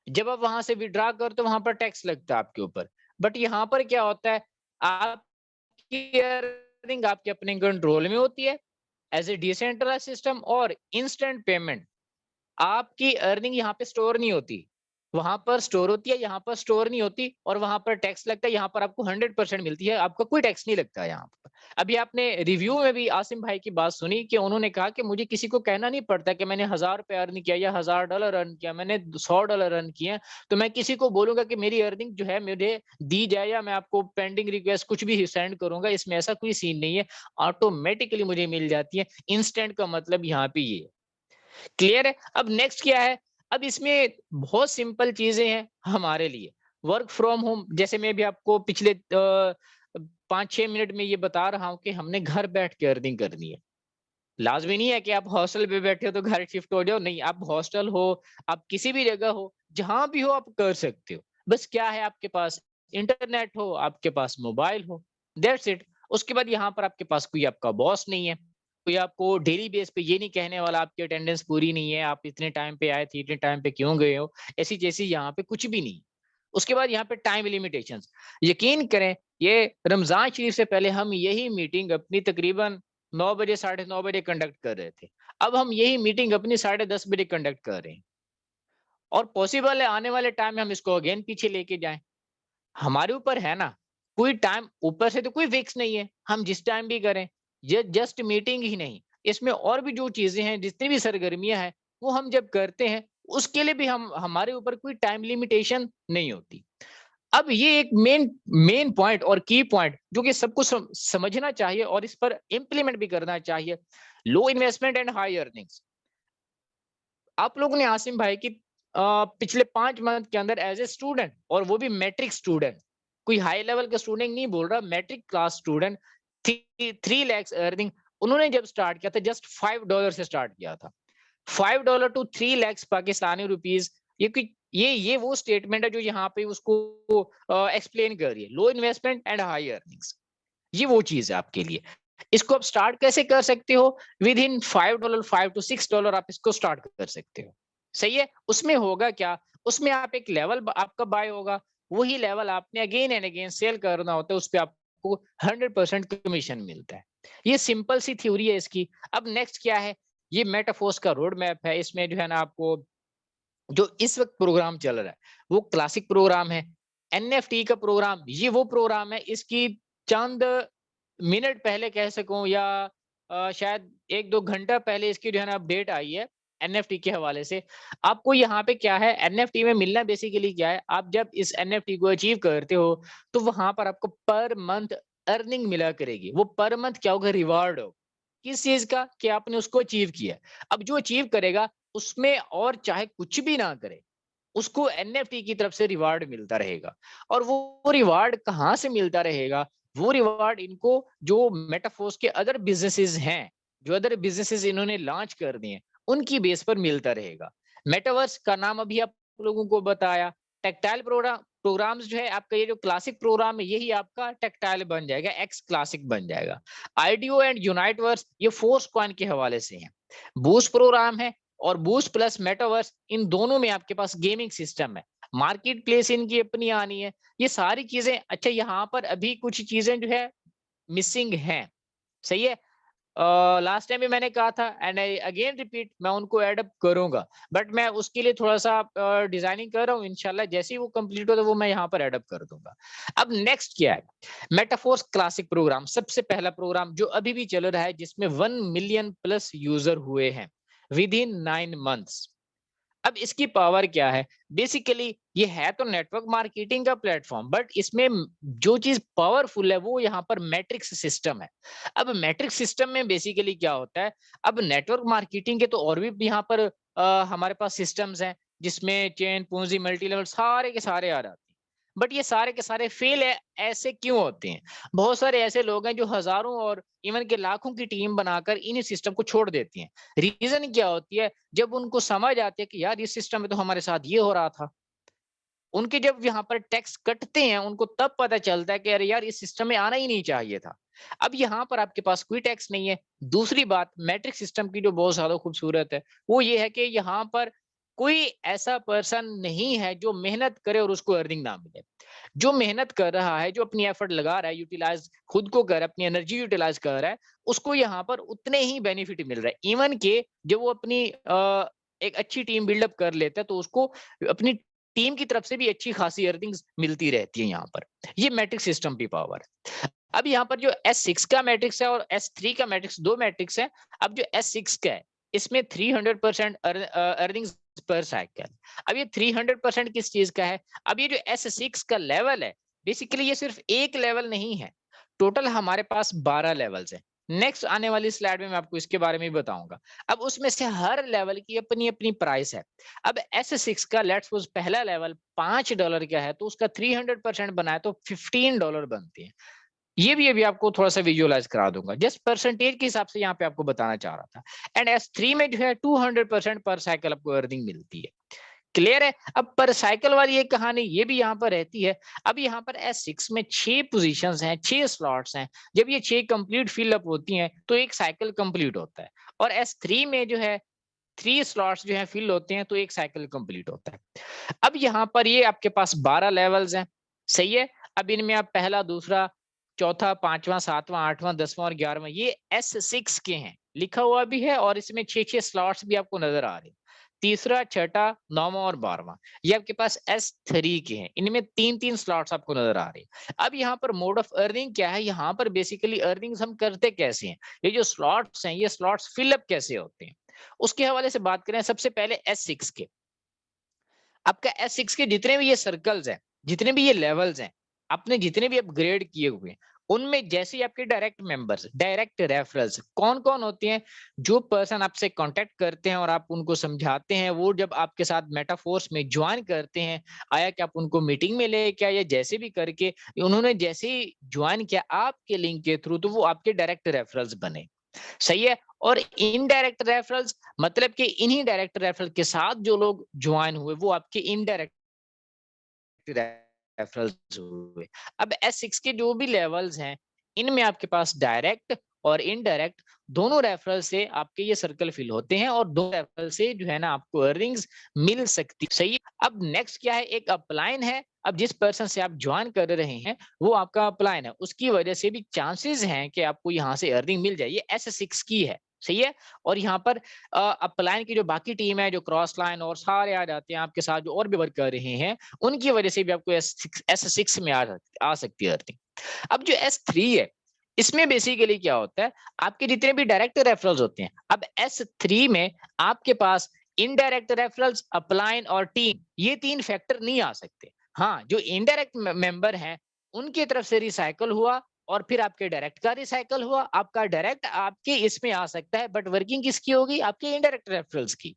जब आप वहां से विड्रॉ करते हो वहां पर टैक्स लगता है आपके ऊपर। बट यहाँ पर क्या होता है, आपकी अर्निंग आपके अपने कंट्रोल में होती है एज ए डिसेंट्रलाइज्ड सिस्टम। और इंस्टेंट पेमेंट, आपकी अर्निंग यहाँ पे स्टोर नहीं होती, वहां पर स्टोर होती है, यहाँ पर स्टोर नहीं होती, और वहां पर टैक्स लगता है। यहाँ पर आपको 100% मिलती है, आपका कोई टैक्स नहीं लगता है यहाँ पर। अभी आपने रिव्यू में भी आसिम भाई की बात सुनी कि उन्होंने कहा कि मुझे किसी को कहना नहीं पड़ता कि मैंने $1000 अर्न किया या $1000 अर्न किया, मैंने $100 अर्न किया, तो मैं किसी को बोलूंगा कि मेरी अर्निंग जो है मुझे दी जाए या मैं आपको पेंडिंग रिक्वेस्ट कुछ भी सेंड करूंगा, इसमें ऐसा कोई सीन नहीं है, ऑटोमेटिकली मुझे मिल जाती है। इंस्टेंट का मतलब यहाँ पे ये है। क्लियर है? अब नेक्स्ट क्या है, अब इसमें बहुत सिंपल चीजें हैं हमारे लिए। वर्क फ्रॉम होम, जैसे मैं भी आपको पिछले 5-6 मिनट में ये बता रहा हूं कि हमने घर बैठ के अर्निंग करनी है। लाजमी नहीं है कि आप हॉस्टल पे बैठे हो तो घर शिफ्ट हो जाओ, नहीं, आप हॉस्टल हो, आप किसी भी जगह हो, जहां भी हो आप कर सकते हो। बस क्या है, आपके पास इंटरनेट हो, आपके पास मोबाइल हो, दैट्स इट। उसके बाद यहाँ पर आपके पास कोई आपका बॉस नहीं है, कोई आपको डेली बेस पे ये नहीं कहने वाला आपकी अटेंडेंस पूरी नहीं है, आप इतने टाइम पे आए थे, इतने टाइम पे क्यों गए हो, ऐसी जैसी यहाँ पे कुछ भी नहीं। उसके बाद यहाँ पे टाइम लिमिटेशंस, यकीन करें ये रमजान शरीफ से पहले हम यही मीटिंग अपनी तकरीबन 9 बजे 9:30 बजे कंडक्ट कर रहे थे, अब हम यही मीटिंग अपनी 10:30 बजे कंडक्ट कर रहे हैं, और पॉसिबल है आने वाले टाइम में हम इसको अगेन पीछे लेके जाएं। हमारे ऊपर है ना, कोई टाइम ऊपर से तो कोई फिक्स नहीं है, हम जिस टाइम भी करें, ये जस्ट मीटिंग ही नहीं, इसमें और भी जो चीजें हैं, जितनी भी सरगर्मियां हैं, वो हम जब करते हैं उसके लिए भी हम हमारे ऊपर कोई टाइम लिमिटेशन नहीं होती। अब ये एक मेन मेन पॉइंट और की पॉइंट जो कि सबको समझना चाहिए और इस पर इंप्लीमेंट भी करना चाहिए, लो इन्वेस्टमेंट एंड हाई अर्निंग्स। आप लोगों ने आसिम भाई की पिछले 5 मंथ के अंदर एज ए स्टूडेंट, और वो भी मैट्रिक स्टूडेंट, कोई हाई लेवल का स्टूडेंट नहीं बोल रहा, matric class student, 3 lakhs earning उन्होंने जब स्टार्ट किया था, जस्ट $5 से स्टार्ट किया था। $5 टू 3 lakhs पाकिस्तानी रुपीज, ये वो स्टेटमेंट है जो यहाँ पे उसको एक्सप्लेन कर रही है, लो इन्वेस्टमेंट एंड हाई अर्निंग्स, ये वो चीज है आपके लिए। इसको आप स्टार्ट कैसे कर सकते हो, विद इन $5, $5 to $6 आप इसको स्टार्ट कर सकते हो। सही है, उसमें होगा क्या, उसमें आप एक लेवल आपका बाय होगा, वही लेवल आपने अगेन एंड अगेन सेल करना होता है, उस पर आपको 100% कमीशन मिलता है। ये सिंपल सी थ्योरी है इसकी। अब नेक्स्ट क्या है, ये मेटाफोर्स का रोड मैप है, इसमें जो है ना आपको जो इस वक्त प्रोग्राम चल रहा है वो क्लासिक प्रोग्राम है। NFT का प्रोग्राम, ये वो प्रोग्राम है, इसकी चंद मिनट पहले कह सकूं या शायद 1-2 घंटा पहले इसकी जो है ना अपडेट आई है NFT के हवाले से। आपको यहाँ पे क्या है, NFT में मिलना बेसिकली क्या है, आप जब इस NFT को अचीव करते हो तो वहां पर आपको पर मंथ अर्निंग मिला करेगी। वो पर मंथ क्या होगा, रिवार्ड हो किस चीज का, कि आपने उसको अचीव किया। अब जो अचीव करेगा उसमें और चाहे कुछ भी ना करे, उसको NFT की तरफ से रिवार्ड मिलता रहेगा। और वो रिवार्ड कहाँ से मिलता रहेगा, वो रिवार्ड इनको जो मेटाफोर्स के अदर बिजनेसेस हैं, जो अदर बिजनेसेस इन्होंने लॉन्च कर दिए हैं, उनकी बेस पर मिलता रहेगा। मेटावर्स का नाम अभी आप लोगों को बताया, टेक्टाइल प्रोग्राम्स जो है आपका, ये जो क्लासिक प्रोग्राम है यही आपका टेक्टाइल बन जाएगा, एक्स क्लासिक बन जाएगा। आईडीओ एंड यूनाइटवर्स ये फोर्स कॉइन के हवाले से हैं। बूस्ट प्रोग्राम है और बूस्ट प्लस मेटावर्स, इन दोनों में आपके पास गेमिंग सिस्टम है, मार्केट प्लेस इनकी अपनी आनी है, ये सारी चीजें। अच्छा, यहाँ पर अभी कुछ चीजें जो है मिसिंग हैं, सही है। लास्ट टाइम भी मैंने कहा था एंड आई अगेन रिपीट, मैं उनको ऐड अप करूंगा, बट मैं उसके लिए थोड़ा सा डिजाइनिंग कर रहा हूँ, इंशाल्लाह जैसे ही वो कंप्लीट हो तो वो मैं यहाँ पर ऐड अप कर दूंगा। अब नेक्स्ट क्या है, मेटाफोर्स क्लासिक प्रोग्राम, सबसे पहला प्रोग्राम जो अभी भी चल रहा है, जिसमें 1 मिलियन प्लस यूजर हुए हैं विद इन 9 months। अब इसकी पावर क्या है, बेसिकली ये है तो नेटवर्क मार्केटिंग का प्लेटफॉर्म, बट इसमें जो चीज पावरफुल है वो यहाँ पर मैट्रिक्स सिस्टम है। अब मैट्रिक्स सिस्टम में बेसिकली क्या होता है, अब नेटवर्क मार्केटिंग के तो और भी यहाँ पर हमारे पास सिस्टम्स हैं, जिसमें चेन, पूंजी, मल्टी लेवल सारे के सारे आ जाते हैं, बट ये सारे के सारे फेल है। ऐसे क्यों होते हैं, बहुत सारे ऐसे लोग हैं जो हजारों और इवन के लाखों की टीम बनाकर इन्हीं सिस्टम को छोड़ देती हैं। रीजन क्या होती है, जब उनको समझ आती है कि यार इस सिस्टम में तो हमारे साथ ये हो रहा था, उनके जब यहाँ पर टैक्स कटते हैं उनको तब पता चलता है कि अरे यार इस सिस्टम में आना ही नहीं चाहिए था। अब यहाँ पर आपके पास कोई टैक्स नहीं है। दूसरी बात, मैट्रिक सिस्टम की जो बहुत ज्यादा खूबसूरत है वो ये है कि यहाँ पर कोई ऐसा पर्सन नहीं है जो मेहनत करे और उसको अर्निंग ना मिले। जो मेहनत कर रहा है, जो अपनी एफर्ट लगा रहा है, यूटिलाइज खुद को कर, अपनी एनर्जी यूटिलाइज कर रहा है, उसको यहाँ पर उतने ही बेनिफिट मिल रहा है। इवन के जब वो अपनी एक अच्छी टीम बिल्डअप कर लेता है तो उसको अपनी टीम की तरफ से भी अच्छी खासी अर्निंग्स मिलती रहती है यहाँ पर। ये मैट्रिक्स सिस्टम की पावर। अब यहाँ पर जो S6 का मैट्रिक्स है और S3 का मैट्रिक्स, दो मैट्रिक्स है। अब जो S6 का है इसमें 300% अर्निंग्स पर साइकिल। अब ये 300% किस चीज का है, अब ये जो S6 का लेवल है, बेसिकली ये सिर्फ एक लेवल नहीं है, टोटल हमारे पास 12 लेवल्स है। नेक्स्ट आने वाली स्लाइड में मैं आपको इसके बारे में बताऊंगा। अब उसमें से हर लेवल की अपनी अपनी प्राइस है। अब S6 का लेट्स सपोज पहला लेवल $5 का है, तो उसका 300% बनाए तो $15 बनते हैं। ये भी अभी आपको थोड़ा सा विजुअलाइज करा दूंगा, जस्ट परसेंटेज के हिसाब से यहाँ पे आपको बताना चाह रहा था। एंड S3 में जो है 200% पर साइकिल आपको अर्निंग मिलती है। क्लियर है। अब पर साइकिल वाली एक कहानी ये भी यहाँ पर रहती है। अब यहाँ पर S6 में 6 पोजीशंस हैं, 6 स्लॉट्स हैं। जब ये 6 कंप्लीट फिलअप होती हैं तो एक साइकिल कंप्लीट होता है, और S3 में जो है 3 स्लॉट्स जो है फिल होते हैं तो एक साइकिल कंप्लीट होता है। अब यहाँ पर ये आपके पास 12 लेवल्स हैं, सही है। अब इनमें आप पहला, दूसरा, चौथा, पांचवा, सातवां, आठवां, 10वां और 11वां ये S6 के हैं, लिखा हुआ भी है, और इसमें 6-6 स्लॉट्स भी आपको नजर आ रहे हैं। तीसरा, छठा, 9वां और 12वां ये आपके पास S3 के हैं, इनमें 3-3 स्लॉट्स आपको नजर आ रहे हैं। अब यहाँ पर मोड ऑफ अर्निंग क्या है, यहाँ पर बेसिकली अर्निंग्स हम करते कैसे हैं, ये जो स्लॉट्स हैं ये स्लॉट्स फिलअप कैसे होते हैं, उसके हवाले से बात करें। सबसे पहले S6 के, आपका S6 के जितने भी ये सर्कल्स हैं, जितने भी ये लेवल्स हैं, आपने जितने भी अपग्रेड किए हुए हैं, उनमें जैसे ही आपके डायरेक्ट मेंबर्स, डायरेक्ट रेफरल्स कौन कौन होते हैं, जो पर्सन आपसे कांटेक्ट करते हैं और आप उनको समझाते हैं, वो जब आपके साथ मेटाफोर्स में ज्वाइन करते हैं, आया कि आप उनको मीटिंग में ले क्या, या जैसे भी करके उन्होंने जैसे ही ज्वाइन किया आपके लिंक के थ्रू, तो वो आपके डायरेक्ट रेफरल्स बने, सही है। और इनडायरेक्ट रेफरल्स मतलब कि इन्हीं डायरेक्ट रेफरल के साथ जो लोग ज्वाइन हुए वो आपके इनडायरेक्ट रेफरल्स हुए। अब S6 के जो भी लेवल्स हैं, इनमें आपके पास डायरेक्ट और इनडायरेक्ट दोनों रेफरल से आपके ये सर्कल फिल होते हैं, और दो रेफरल से जो है ना आपको अर्निंग्स मिल सकती, सही है। अब नेक्स्ट क्या है, एक अपलाइन है। अब जिस पर्सन से आप ज्वाइन कर रहे हैं वो आपका अपलाइन है, उसकी वजह से भी चांसेस हैं कि आपको यहाँ से अर्निंग मिल जाए, ये S6 की है, सही है। और यहाँ पर अपलाइन की जो बाकी टीम है, जो क्रॉस लाइन और सारे आ जाते हैं आपके साथ, जो और भी वर्क कर रहे हैं, उनकी वजह से भी आपको S6 में आ सकती है अर्निंग। अब जो S3 है, इसमें बेसिकली क्या होता है, आपके जितने भी डायरेक्ट रेफरल्स होते हैं, अब S3 में आपके पास इनडायरेक्ट रेफरल्स, अपलाइन और टीम, ये 3 फैक्टर नहीं आ सकते। हाँ, जो इनडायरेक्ट मेंबर हैं उनकी तरफ से रिसाइकल हुआ, और फिर आपके डायरेक्ट का रिसाइकल हुआ। आपका डायरेक्ट आपके इसमें आ सकता है, बट वर्किंग किसकी होगी, आपके इनडायरेक्ट रेफरल्स की,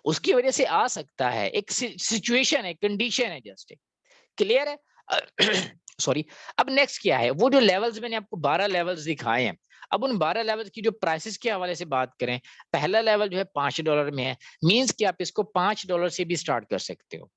उसकी वजह से आ सकता है। एक सिचुएशन है, कंडीशन है, जस्ट क्लियर है। सॉरी। अब नेक्स्ट क्या है, वो जो लेवल्स मैंने आपको 12 लेवल्स दिखाए हैं, अब उन 12 लेवल्स की जो प्राइसेस के हवाले से बात करें, पहला लेवल जो है $5 में है, मींस कि आप इसको $5 से भी स्टार्ट कर सकते हो।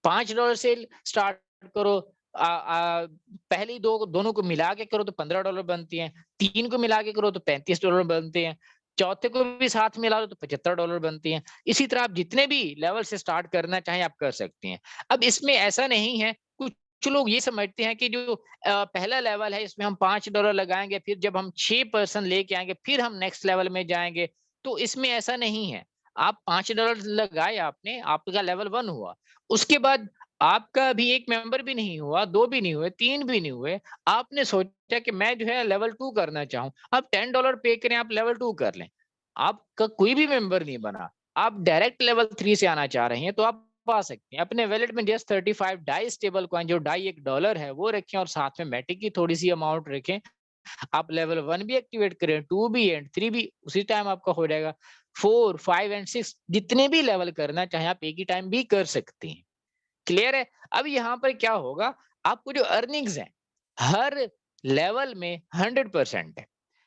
$5 से स्टार्ट करो, पहली दोनों को मिला के करो तो $15 बनती हैं, 3 को मिला के करो तो $35 बनते हैं, चौथे को भी साथ मिला लो तो $75 बनती हैं। इसी तरह आप जितने भी लेवल से स्टार्ट करना चाहें आप कर सकते हैं। अब इसमें ऐसा नहीं है, कुछ लोग ये समझते हैं कि जो पहला लेवल है इसमें हम $5 लगाएंगे, फिर जब हम 6 पर्सन लेके आएंगे फिर हम नेक्स्ट लेवल में जाएंगे, तो इसमें ऐसा नहीं है। आप $5 लगाए, आपने, आपका लेवल 1 हुआ, उसके बाद आपका अभी एक मेंबर भी नहीं हुआ, 2 भी नहीं हुए, 3 भी नहीं हुए, आपने सोचा कि मैं जो है लेवल 2 करना चाहूँ, आप $10 पे करें, आप लेवल 2 कर लें। आपका कोई भी मेंबर नहीं बना, आप डायरेक्ट लेवल 3 से आना चाह रहे हैं तो आप आ सकते हैं। अपने वैलेट में जस्ट 35 डाई स्टेबल कॉइन, जो डाई $1 है, वो रखें, और साथ में मैटिक की थोड़ी सी अमाउंट रखें। आप लेवल 1 भी एक्टिवेट करें, 2 भी एंड 3 भी, उसी टाइम आपका हो जाएगा। 4, 5 एंड 6 जितने भी लेवल करना चाहें आप एक ही टाइम भी कर सकते हैं। क्लियर है। अब यहाँ पर क्या होगा, आपको जो अर्निंग्स है हर लेवल में 100% है।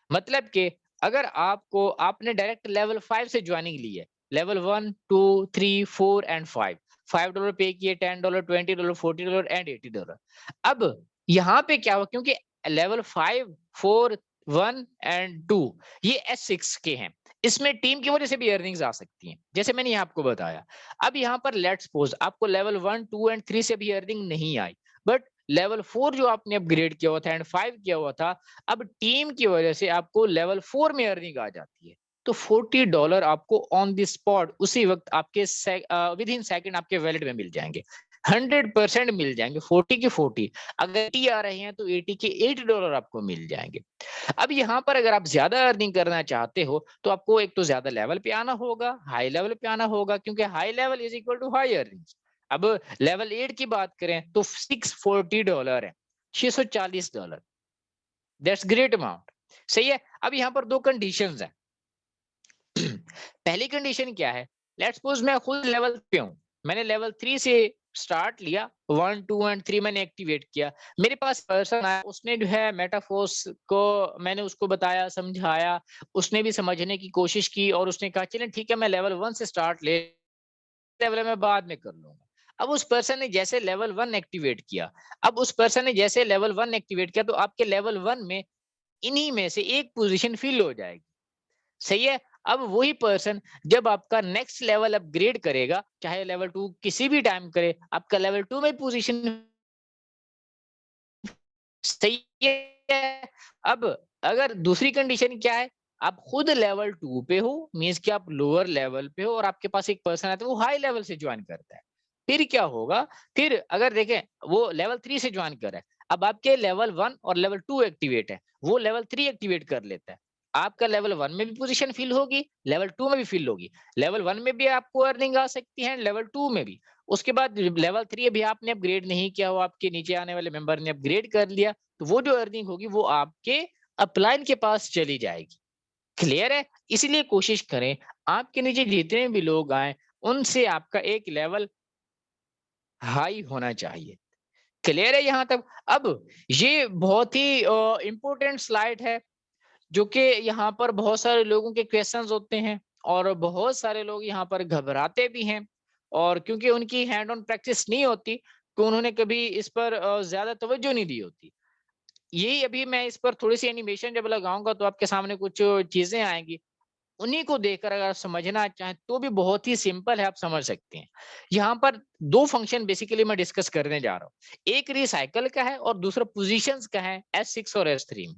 मतलब कि अगर आपने डायरेक्ट लेवल 5 से ज्वाइनिंग ली है, लेवल 1, 2, 3, 4 एंड 5, $5 पे किए, $10, $20, $40 एंड $80। अब यहाँ पे क्या हुआ, क्योंकि लेवल 5, 4, 1 एंड 2 ये S6 के हैं, इसमें टीम की वजह से भी अर्निंग्स आ सकती हैं, जैसे मैंने आपको बताया। अब यहाँ पर लेट्स सपोज आपको लेवल 1, 2 एंड 3 से भी अर्निंग नहीं आई, बट लेवल 4 जो आपने अपग्रेड किया हुआ था एंड 5 किया हुआ था, अब टीम की वजह से आपको लेवल 4 में अर्निंग आ जाती है, तो $40 आपको ऑन द स्पॉट उसी वक्त आपके विद इन सेकंड आपके वैलेट में मिल जाएंगे। 100% मिल जाएंगे, 40 के 40। अगर 80 आ रहे हैं तो 80 के $80 आपको मिल जाएंगे। अब यहाँ पर अगर आप ज्यादा अर्निंग करना चाहते हो तो आपको एक तो ज्यादा लेवल पे आना होगा, हाई लेवल पे आना होगा, क्योंकि high level is equal to high earning. अब लेवल 8 की बात करें तो $640 है, $640। दैट्स ग्रेट अमाउंट, सही है। अब यहाँ पर 2 कंडीशंस हैं। पहली कंडीशन क्या है, लेट्स सपोज मैं खुद लेवल पे हूँ, मैंने लेवल 3 से स्टार्ट लिया, 1, 2 एंड 3 मैंने एक्टिवेट किया, मेरे पास पर्सन आया, उसने जो है मेटाफोर्स को, मैंने उसको बताया, समझाया, उसने भी समझने की कोशिश की, और उसने कहा चलें ठीक है मैं लेवल 1 से स्टार्ट ले लेवल मैं बाद में कर लूंगा। अब उस पर्सन ने जैसे लेवल 1 एक्टिवेट किया, अब उस पर्सन ने जैसे लेवल 1 एक्टिवेट किया तो आपके लेवल 1 में इन्हीं में से एक पोजीशन फिल हो जाएगी। सही है। अब वही पर्सन जब आपका नेक्स्ट लेवल अपग्रेड करेगा, चाहे लेवल 2 किसी भी टाइम करे, आपका लेवल 2 में पोजीशन सही है। अब अगर दूसरी कंडीशन क्या है, आप खुद लेवल 2 पे हो, मींस कि आप लोअर लेवल पे हो और आपके पास एक पर्सन आता है वो हाई लेवल से ज्वाइन करता है। फिर क्या होगा, फिर अगर देखें वो लेवल 3 से ज्वाइन कर रहा है, अब आपके लेवल 1 और लेवल 2 एक्टिवेट है, वो लेवल 3 एक्टिवेट कर लेता है। आपका लेवल 1 में भी पोजीशन फिल होगी, लेवल 2 में भी फिल होगी। लेवल 1 में भी आपको अर्निंग आ सकती है, लेवल 2 में भी। उसके बाद लेवल 3 अभी आपने अपग्रेड नहीं किया हो, आपके नीचे आने वाले मेंबर ने अपग्रेड कर लिया, तो वो जो अर्निंग होगी वो आपके अपलाइन के पास चली जाएगी। क्लियर है? इसीलिए कोशिश करें आपके नीचे जितने भी लोग आए उनसे आपका एक लेवल हाई होना चाहिए। क्लियर है यहाँ तक? अब ये बहुत ही इंपॉर्टेंट स्लाइड है जो कि यहाँ पर बहुत सारे लोगों के क्वेश्चंस होते हैं और बहुत सारे लोग यहाँ पर घबराते भी हैं, और क्योंकि उनकी हैंड ऑन प्रैक्टिस नहीं होती तो उन्होंने कभी इस पर ज्यादा तवज्जो नहीं दी होती। यही अभी मैं इस पर थोड़ी सी एनिमेशन जब लगाऊंगा तो आपके सामने कुछ चीजें आएंगी, उन्हीं को देखकर अगर आप समझना चाहें तो भी बहुत ही सिंपल है, आप समझ सकते हैं। यहाँ पर दो फंक्शन बेसिकली मैं डिस्कस करने जा रहा हूँ, एक रिसाइकल का है और दूसरा पोजीशंस का है S6 और S3 में।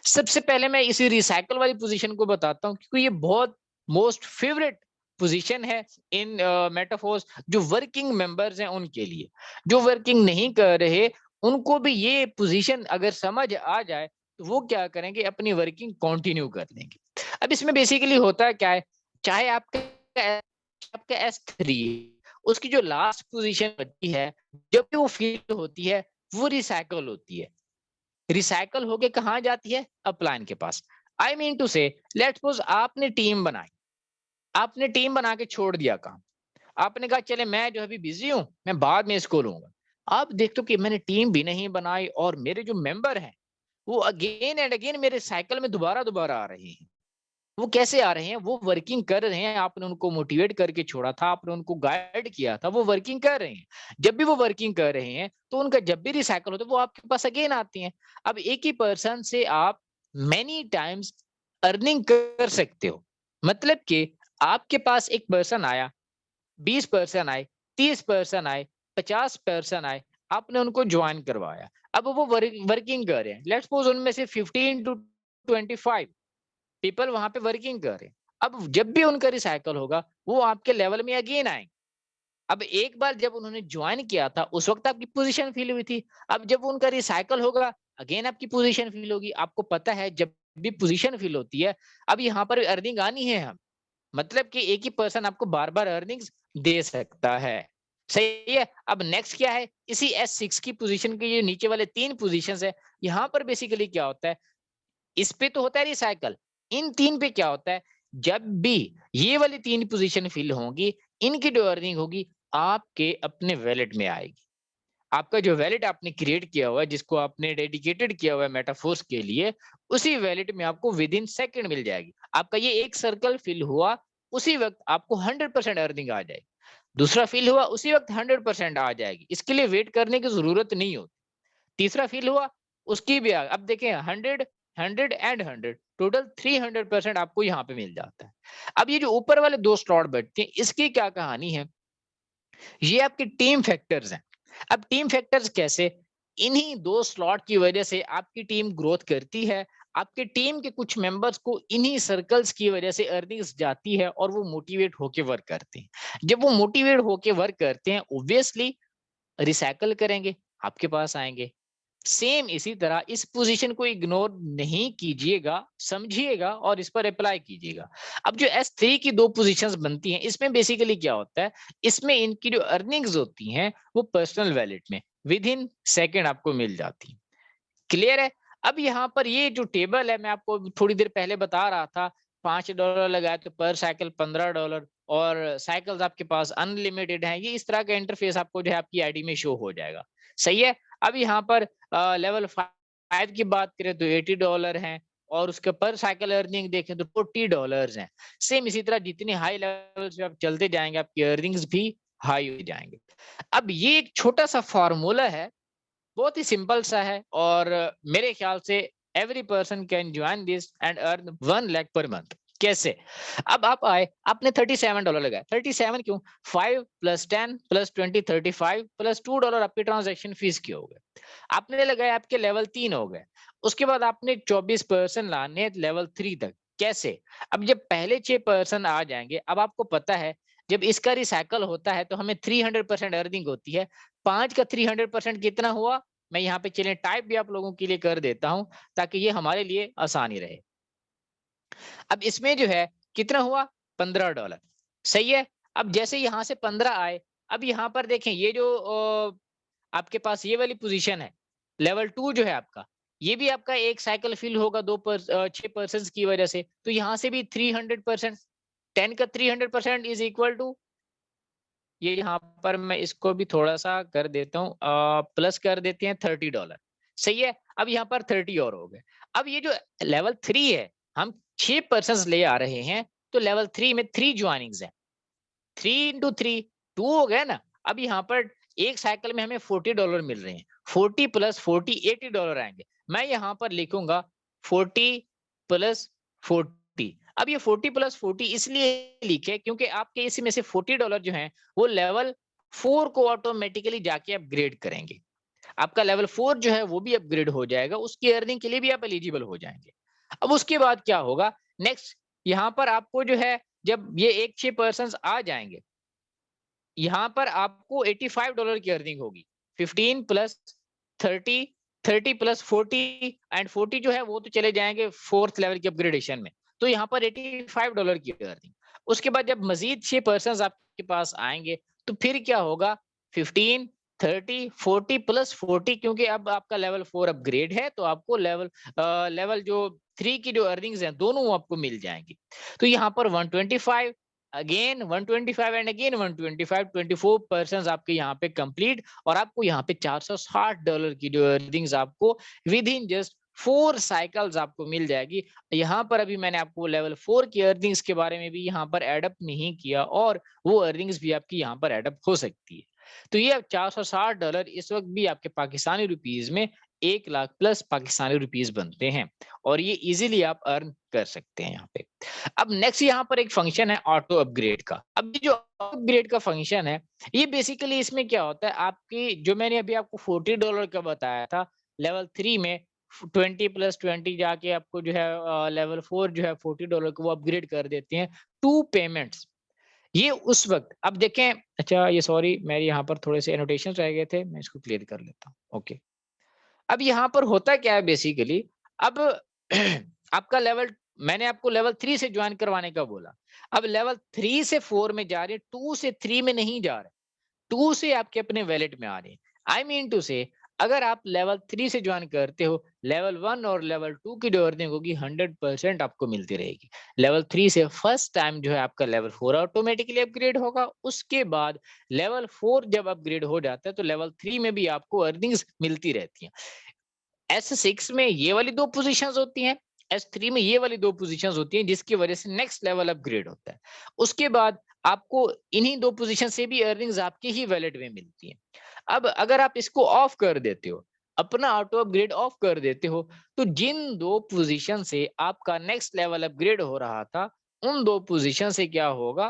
सबसे पहले मैं इसी रिसाइकल वाली पोजीशन को बताता हूँ क्योंकि ये बहुत मोस्ट फेवरेट पोजीशन है इन मेटाफोर्स, जो वर्किंग मेंबर्स हैं उनके लिए। जो वर्किंग नहीं कर रहे उनको भी ये पोजीशन अगर समझ आ जाए तो वो क्या करेंगे, अपनी वर्किंग कंटिन्यू कर लेंगे। अब इसमें बेसिकली होता क्या है, चाहे आपका S3 उसकी जो लास्ट पोजीशन होती है, जब भी वो फील्ड होती है वो रिसाइकल होती है। रिसाइकल होके कहाँ जाती है, अपलाइन के पास। आई मीन टू से, लेट्स सपोज आपने टीम बनाई, आपने टीम बना के छोड़ दिया काम, आपने कहा चले मैं जो अभी बिजी हूं मैं बाद में इसको लूंगा। अब देखते हो कि मैंने टीम भी नहीं बनाई और मेरे जो मेंबर हैं वो अगेन एंड अगेन मेरे साइकिल में दोबारा दोबारा आ रहे हैं। वो कैसे आ रहे हैं, वो वर्किंग कर रहे हैं, आपने उनको मोटिवेट करके छोड़ा था, आपने उनको गाइड किया था, वो वर्किंग कर रहे हैं। जब भी वो वर्किंग कर रहे हैं तो उनका जब भी रिसाइकल होता है वो आपके पास अगेन आते हैं। अब एक ही पर्सन से आप मेनी टाइम्स अर्निंग कर सकते हो। मतलब कि आपके पास एक पर्सन आया, 20 पर्सन आए, 30 पर्सन आए, 50 पर्सन आए, आपने उनको ज्वाइन करवाया। अब वो वर्किंग कर रहे हैं, लेट्स सपोज उनमें से 15 टू 25 पीपल वहां पे वर्किंग कर रहे हैं। अब जब भी उनका रिसाइकल होगा वो आपके लेवल में अगेन आएंगे। अब एक बार जब उन्होंने ज्वाइन किया था उस वक्त आपकी पोजीशन फिल हुई थी, अब जब उनका रिसाइकल होगा अगेन आपकी पोजीशन फिल होगी। आपको पता है जब भी पोजीशन फिल होती है अब यहाँ पर अर्निंग आनी है, हम मतलब कि एक ही पर्सन आपको बार बार अर्निंग्स दे सकता है। सही है। अब नेक्स्ट क्या है, इसी S6 की पोजीशन के ये नीचे वाले 3 पोजीशंस है, यहाँ पर बेसिकली क्या होता है, इस पे तो होता है रिसाइकल, इन 3 पे क्या होता है, जब भी ये वाली 3 पोजीशन फिल होंगी इनकी जो अर्निंग होगी आपके अपने वैलेट में आएगी। आपका जो वैलेट आपने क्रिएट किया हुआ है, जिसको आपने डेडिकेटेड किया हुआ है मेटाफोर्स के लिए, उसी वैलेट में आपको विद इन सेकंड मिल जाएगी। आपका ये एक सर्कल फिल हुआ उसी वक्त आपको 100% अर्निंग आ जाएगी, दूसरा फिल हुआ उसी वक्त 100% आ जाएगी, इसके लिए वेट करने की जरूरत नहीं होती। तीसरा फिल हुआ उसकी भी अब देखें 100 100 एंड 100 टोटल 300% आपको यहाँ पे मिल जाता है। अब ये जो ऊपर वाले 2 स्लॉट बैठते हैं इसकी क्या कहानी है, ये आपके टीम फैक्टर्स हैं। अब टीम फैक्टर्स कैसे, इन्हीं 2 स्लॉट की वजह से आपकी टीम ग्रोथ करती है। आपके टीम के कुछ मेंबर्स को इन्हीं सर्कल्स की वजह से अर्निंग्स जाती है और वो मोटिवेट होके वर्क करते हैं। जब वो मोटिवेट होके वर्क करते हैं ऑब्वियसली रिसाइकल करेंगे, आपके पास आएंगे। सेम इसी तरह इस पोजीशन को इग्नोर नहीं कीजिएगा, समझिएगा और इस पर अप्लाई कीजिएगा। अब जो S3 की 2 पोजीशंस बनती हैं इसमें बेसिकली क्या होता है, इसमें इनकी जो अर्निंग्स होती हैं वो पर्सनल वैलेट में विद इन सेकंड आपको मिल जाती है। क्लियर है। अब यहाँ पर ये जो टेबल है मैं आपको थोड़ी देर पहले बता रहा था, $5 लगाए तो पर साइकिल $15 और साइकिल्स आपके पास अनलिमिटेड हैं, ये इस तरह का इंटरफेस आपको जो है आपकी आईडी में शो हो जाएगा। सही है। अब यहाँ पर लेवल 5 की बात करें तो $80 हैं और उसके पर साइकिल अर्निंग देखें तो $40 है। सेम इसी तरह जितने हाई लेवल पे आप चलते जाएंगे आपकी अर्निंग्स भी हाई हो जाएंगे। अब ये एक छोटा सा फॉर्मूला है, बहुत ही सिंपल सा है, और मेरे ख्याल से every person can join this and earn 1 lakh per month. कैसे? अब आप आए, आपने $37 लगाया। 37 क्यों? 5 + 10 + 20 35 + $2 आपके ट्रांजैक्शन फीस के हो गए। आपने लगाया, आपके लेवल 3 हो गए। उसके बाद आपने 24% लाने लेवल 3 तक। कैसे? अब जब पहले 6 पर्सन आ जाएंगे, अब आपको पता है जब इसका रिसाइकल होता है तो हमें 300% अर्निंग होती है। 5 का 300% कितना हुआ? मैं यहाँ पे चलिए टाइप भी आप लोगों के लिए कर देता हूं ताकि ये हमारे लिए आसानी रहे। अब इसमें जो है कितना हुआ? $15। सही है। अब जैसे यहाँ से 15 आए, अब यहाँ पर देखें ये जो आपके पास ये वाली पोजीशन है, लेवल 2 जो है आपका, ये भी आपका एक साइकिल फिल होगा 6 पर्सन की वजह से, तो यहाँ से भी 300%। 10 का 300% इज इक्वल टू, ये यहाँ पर मैं इसको भी थोड़ा सा कर देता हूँ, प्लस कर देते हैं $30। सही है। अब यहाँ पर 30 और हो गए। अब ये जो लेवल 3 है, हम 6 पर्सन ले आ रहे हैं, तो लेवल 3 में 3 ज्वाइनिंग्स है। 3 × 3 2 हो गया ना। अब यहाँ पर एक साइकिल में हमें $40 मिल रहे हैं। 40 + 40 $80 आएंगे। मैं यहाँ पर लिखूंगा 40 + 40। अब ये 40 + 40 इसलिए लिखे क्योंकि आपके इसमें से $40 जो हैं वो लेवल 4 को ऑटोमेटिकली जाके अपग्रेड करेंगे। आपका लेवल 4 जो है वो भी अपग्रेड हो जाएगा, उसकी अर्निंग के लिए भी आप एलिजिबल हो जाएंगे। अब उसके बाद क्या होगा? नेक्स्ट यहाँ पर आपको जो है, जब ये एक 6 पर्सन आ जाएंगे, यहाँ पर आपको $85 की अर्निंग होगी। 15 + 30 30 + 40 एंड 40 जो है वो तो चले जाएंगे 4th लेवल की अपग्रेडेशन में, तो यहाँ पर $85 की अर्निंग। उसके बाद जब मजीद 6 पर्सन आपके पास आएंगे तो फिर क्या होगा? 15 30 40 + 40, क्योंकि अब आपका लेवल 4 अपग्रेड है तो आपको लेवल जो 3 की जो अर्निंग्स हैं दोनों आपको मिल जाएंगी। तो यहाँ पर 125 अगेन 125 एंड अगेन 125, 24 पर्सन आपके यहाँ पे कंप्लीट, और आपको यहाँ पे $460 की जो अर्निंग्स आपको विद इन जस्ट 4 साइकिल्स आपको मिल जाएगी। यहाँ पर अभी मैंने आपको लेवल 4 की अर्निंग्स के बारे में भी यहाँ पर एडअप नहीं किया, और वो अर्निंग्स भी आपकी यहाँ पर एडअप हो सकती है। तो ये $460 इस वक्त भी आपके पाकिस्तानी रुपीज में 1 लाख प्लस पाकिस्तानी रुपीज बनते हैं, और ये इजीली आप अर्न कर सकते हैं यहाँ पे। अब नेक्स्ट यहाँ पर एक फंक्शन है ऑटो अपग्रेड का। अब ये जो अपग्रेड का फंक्शन है, ये बेसिकली इसमें क्या होता है, आपकी जो मैंने अभी आपको $40 का बताया था, लेवल 3 में 20 + 20 जाके आपको जो है लेवल 4 जो है $40 को वो अपग्रेड कर देते हैं 2 पेमेंट्स। ये उस वक्त, अब देखें, अच्छा ये सॉरी मेरे यहाँ पर थोड़े से एनोटेशन रह गए थे, मैं इसको क्लियर कर लेता हूँ। ओके, अब यहाँ पर होता क्या है बेसिकली, अब आपका लेवल, मैंने आपको लेवल 3 से ज्वाइन करवाने का बोला। अब लेवल 3 से 4 में जा रहे, 2 से 3 में नहीं जा रहे, 2 से आपके अपने वैलेट में आ रहे हैं। आई मीन टू से, अगर आप लेवल 3 से ज्वाइन करते हो, लेवल 1 और लेवल 2 की जो अर्निंग होगी 100% आपको मिलती रहेगी। लेवल 3 से फर्स्ट टाइम जो है आपका लेवल 4 ऑटोमेटिकली अपग्रेड होगा। उसके बाद लेवल 4 जब अपग्रेड हो जाता है तो लेवल 3 में भी आपको अर्निंग्स मिलती रहती हैं। S6 में ये वाली 2 पोजीशंस होती हैं, S3 में ये वाली 2 पोजीशंस होती हैं, जिसकी वजह से नेक्स्ट लेवल अपग्रेड होता है। उसके बाद आपको इन्हीं 2 पोजीशन से भी अर्निंग्स आपके ही वैलेट में मिलती हैं। अब अगर आप इसको ऑफ कर देते हो, अपना ऑटो अपग्रेड ऑफ कर देते हो, तो जिन 2 पोजीशन से आपका नेक्स्ट लेवल अपग्रेड हो रहा था, उन 2 पोजीशन से क्या होगा,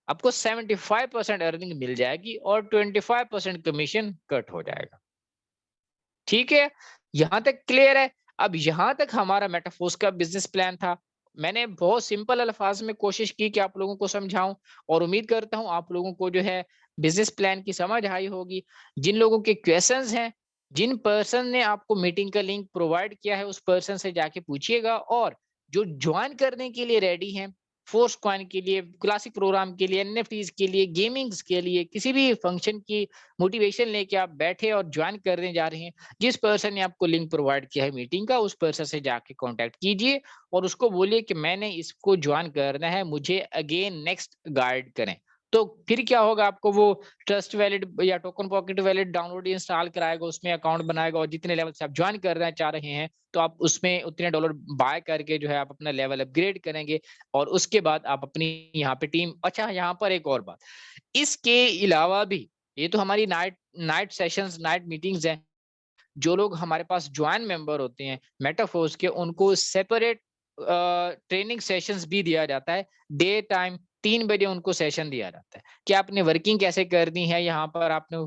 आपको 75% अर्निंग मिल जाएगी और 25% कमीशन कट हो जाएगा। ठीक है, यहाँ तक क्लियर है। अब यहाँ तक हमारा मेटाफोर्स का बिजनेस प्लान था। मैंने बहुत सिंपल अल्फाज में कोशिश की कि आप लोगों को समझाऊं, और उम्मीद करता हूं आप लोगों को जो है बिजनेस प्लान की समझ आई होगी। जिन लोगों के क्वेश्चंस हैं, जिन पर्सन ने आपको मीटिंग का लिंक प्रोवाइड किया है, उस पर्सन से जाके पूछिएगा, और जो ज्वाइन करने के लिए रेडी हैं, फोर्स कॉइन के लिए, क्लासिक प्रोग्राम के लिए, एनएफटीज के लिए, गेमिंग्स के लिए, किसी भी फंक्शन की मोटिवेशन लेके आप बैठे और ज्वाइन करने जा रहे हैं, जिस पर्सन ने आपको लिंक प्रोवाइड किया है मीटिंग का, उस पर्सन से जाके कांटेक्ट कीजिए और उसको बोलिए कि मैंने इसको ज्वाइन करना है, मुझे अगेन नेक्स्ट गाइड करें। तो फिर क्या होगा, आपको वो ट्रस्ट वैलेट या token pocket wallet download install कराएगा, उसमें अकाउंट बनाएगा, और जितने लेवल से आप ज्वाइन करना चाह रहे हैं तो आप उसमें उतने डॉलर बाय करके जो है आप अपना लेवल अपग्रेड करेंगे, और उसके बाद आप अपनी यहाँ पे टीम। अच्छा, यहाँ पर एक और बात, इसके अलावा भी ये तो हमारी नाइट सेशंस, नाइट मीटिंग्स हैं। जो लोग हमारे पास ज्वाइन मेंबर होते हैं मेटाफोर्स के, उनको सेपरेट ट्रेनिंग सेशंस भी दिया जाता है। डे टाइम 3 बजे उनको सेशन दिया जाता है कि आपने वर्किंग कैसे करनी है, यहाँ पर आपने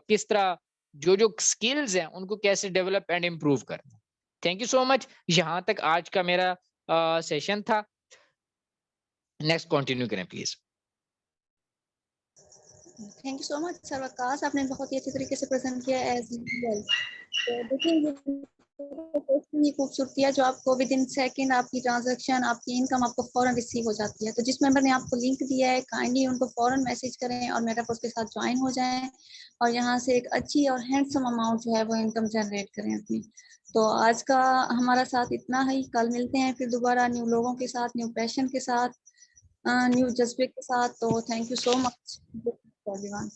किस तरह जो जो स्किल्स हैं उनको कैसे डेवलप एंड इम्प्रूव करना है। Thank you so much. यहाँ तक आज का मेरा सेशन था। नेक्स्ट कंटिन्यू करें please. Thank you so much sir Waqas, आपने बहुत ही अच्छे तरीके से प्रेजेंट किया एज यूजुअल। तो देखिए ये खूबसूरती है जो आपको विद इन सेकंड आपकी ट्रांजैक्शन, आपकी इनकम आपको फौरन रिसीव हो जाती है। तो जिस मेंबर ने आपको लिंक दिया है काइंडली उनको फौरन मैसेज करें और मेटाफोर्स के साथ ज्वाइन हो जाएं और यहाँ से एक अच्छी और हैंडसम अमाउंट जो है वो इनकम जनरेट करें अपनी। तो आज का हमारा साथ इतना ही, कल मिलते हैं फिर दोबारा न्यू लोगों के साथ, न्यू पैशन के साथ, न्यू जज्बे के साथ। तो thank you so much everyone.